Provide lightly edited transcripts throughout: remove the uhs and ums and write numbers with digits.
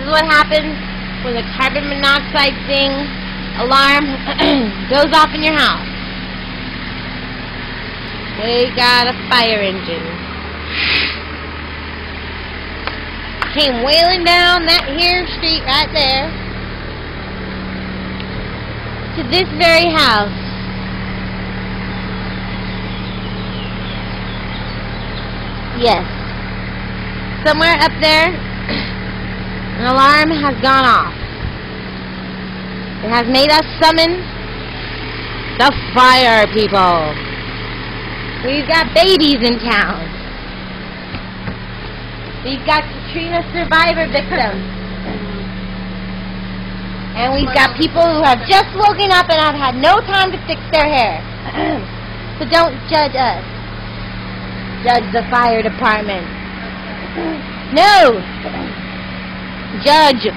is what happens when the carbon monoxide thing alarm goes off in your house. We got a fire engine. Came wailing down that here street right there to this very house. Yes. Somewhere up there, an alarm has gone off. It has made us summon the fire people. We've got babies in town. We've got Katrina survivor victims. And we've got people who have just woken up and have had no time to fix their hair. So don't judge us. Judge the fire department. No! Judge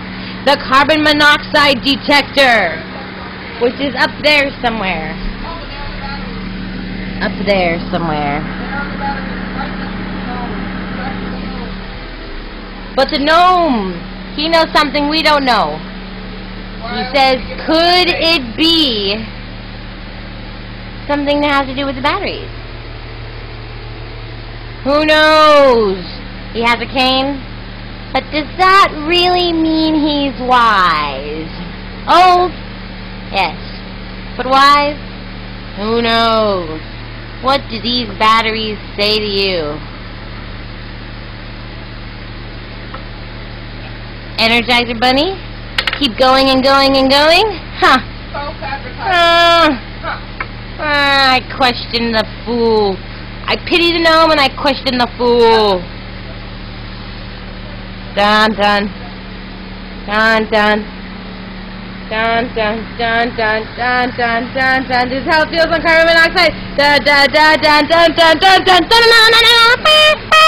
the carbon monoxide detector, which is up there somewhere. Up there somewhere. But the gnome, he knows something we don't know. He says, could it be something that has to do with the batteries? Who knows? He has a cane. But does that really mean he's wise? Old? Yes. But wise? Who knows? What do these batteries say to you? Energizer Bunny? Keep going and going and going? Huh. I question the fool. I pity the gnome and I question the fool. Dun dun. Dun dun. Dun dun dun dun dun dun dun dun. This is how it feels on carbon monoxide. Dun dun dun dun dun dun dun dun dun dun dun dun.